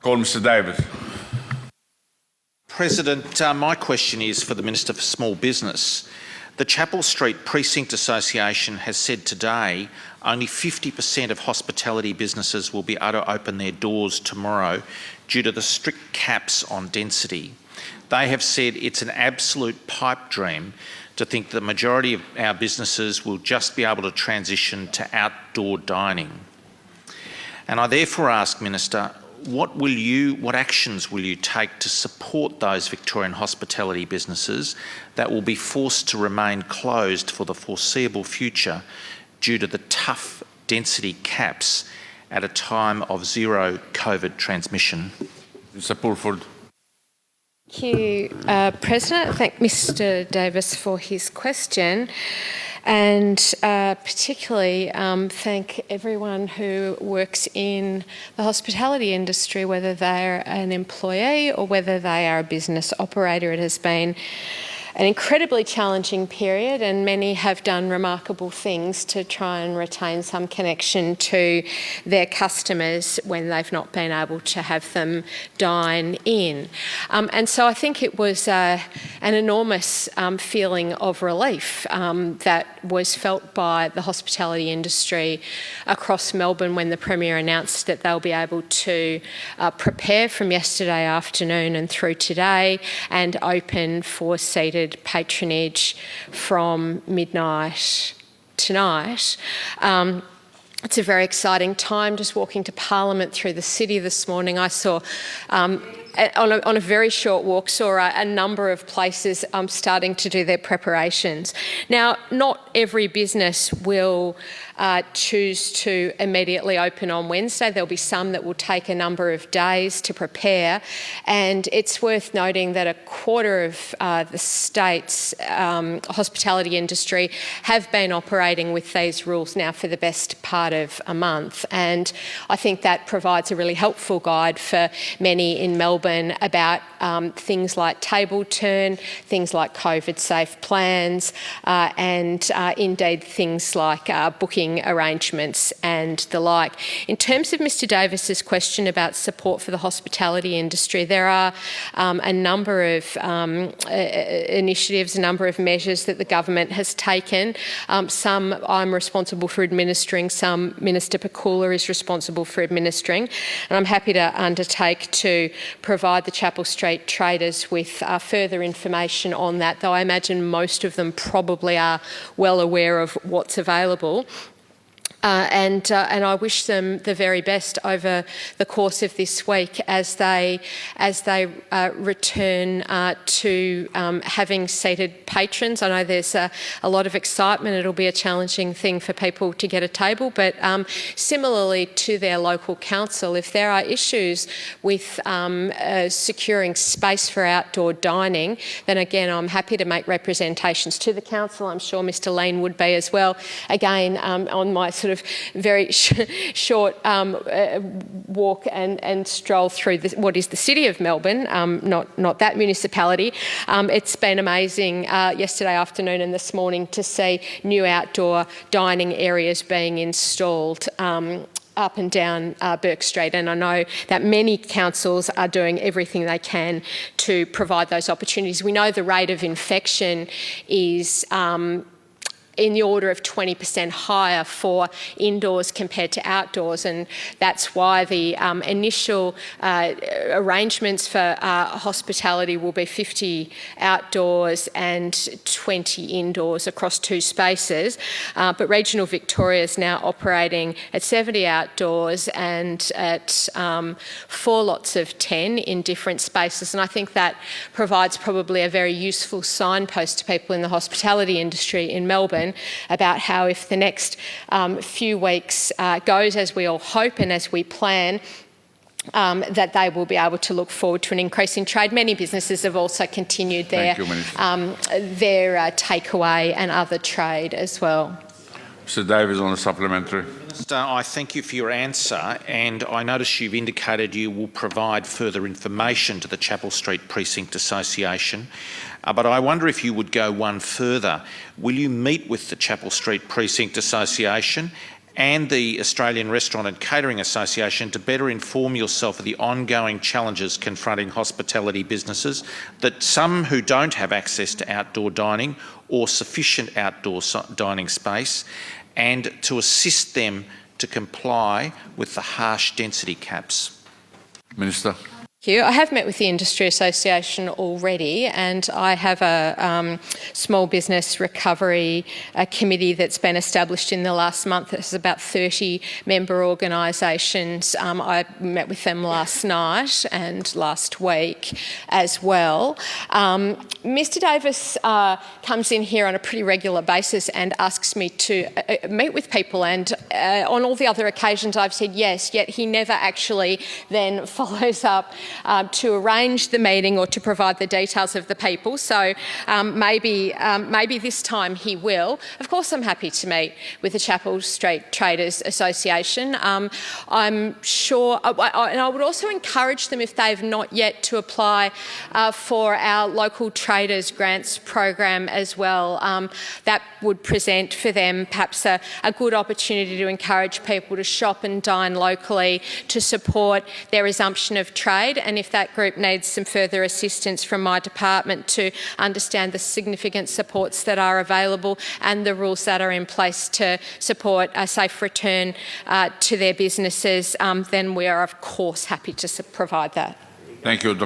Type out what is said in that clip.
Call Mr Davis. President, my question is for the Minister for Small Business. The Chapel Street Precinct Association has said today only 50% of hospitality businesses will be able to open their doors tomorrow due to the strict caps on density. They have said it's an absolute pipe dream to think the majority of our businesses will just be able to transition to outdoor dining. And I therefore ask, Minister, what actions will you take to support those Victorian hospitality businesses that will be forced to remain closed for the foreseeable future due to the tough density caps at a time of zero COVID transmission? Mr Pulford. Thank you, President. I thank Mr Davis for his question, and particularly thank everyone who works in the hospitality industry, whether they're an employee or whether they are a business operator. It has been an incredibly challenging period, and many have done remarkable things to try and retain some connection to their customers when they've not been able to have them dine in. And so I think it was an enormous feeling of relief that was felt by the hospitality industry across Melbourne when the Premier announced that they'll be able to prepare from yesterday afternoon and through today and open for seated patronage from midnight tonight. It's a very exciting time. Just walking to Parliament through the city this morning, I saw on a very short walk, saw a number of places starting to do their preparations. Now, not every business will choose to immediately open on Wednesday. There'll be some that will take a number of days to prepare, and it's worth noting that a quarter of the state's hospitality industry have been operating with these rules now for the best part of a month, and I think that provides a really helpful guide for many in Melbourne about things like table turn, things like COVID-safe plans, and indeed things like booking arrangements and the like. In terms of Mr Davis's question about support for the hospitality industry, there are a number of initiatives, a number of measures that the government has taken. Some I'm responsible for administering, some Minister Pakula is responsible for administering, and I'm happy to undertake to provide the Chapel Street traders with further information on that, though I imagine most of them probably are well aware of what's available. And I wish them the very best over the course of this week as they return to having seated patrons. I know there's a lot of excitement. It'll be a challenging thing for people to get a table, but similarly to their local council, if there are issues with securing space for outdoor dining, then again I'm happy to make representations to the council. I'm sure Mr Lane would be as well. Again, on my sort of very short walk and stroll through what is the city of Melbourne, not that municipality. It's been amazing yesterday afternoon and this morning to see new outdoor dining areas being installed up and down Bourke Street, and I know that many councils are doing everything they can to provide those opportunities. We know the rate of infection is in the order of 20% higher for indoors compared to outdoors, and that's why the initial arrangements for hospitality will be 50 outdoors and 20 indoors across 2 spaces. But regional Victoria is now operating at 70 outdoors and at 4 lots of 10 in different spaces, and I think that provides probably a very useful signpost to people in the hospitality industry in Melbourne about how, if the next few weeks goes as we all hope and as we plan, that they will be able to look forward to an increase in trade. Many businesses have also continued their takeaway and other trade as well. Mr Davis on the supplementary. Minister, I thank you for your answer, and I notice you've indicated you will provide further information to the Chapel Street Precinct Association, but I wonder if you would go one further. Will you meet with the Chapel Street Precinct Association and the Australian Restaurant and Catering Association to better inform yourself of the ongoing challenges confronting hospitality businesses, that some who don't have access to outdoor dining or sufficient outdoor dining space, and to assist them to comply with the harsh density caps? Minister. Thank you. I have met with the Industry Association already, and I have a small business recovery committee that's been established in the last month. There's about 30 member organisations. I met with them last night and last week as well. Mr Davis comes in here on a pretty regular basis and asks me to meet with people, and on all the other occasions I've said yes, yet he never actually then follows up to arrange the meeting or to provide the details of the people. So maybe this time he will. Of course, I'm happy to meet with the Chapel Street Traders Association. I'm sure, and I would also encourage them, if they've not yet, to apply for our local traders grants program as well. That would present for them perhaps a good opportunity to encourage people to shop and dine locally to support their resumption of trade. And if that group needs some further assistance from my department to understand the significant supports that are available and the rules that are in place to support a safe return to their businesses, then we are of course happy to provide that. Thank you, Dr.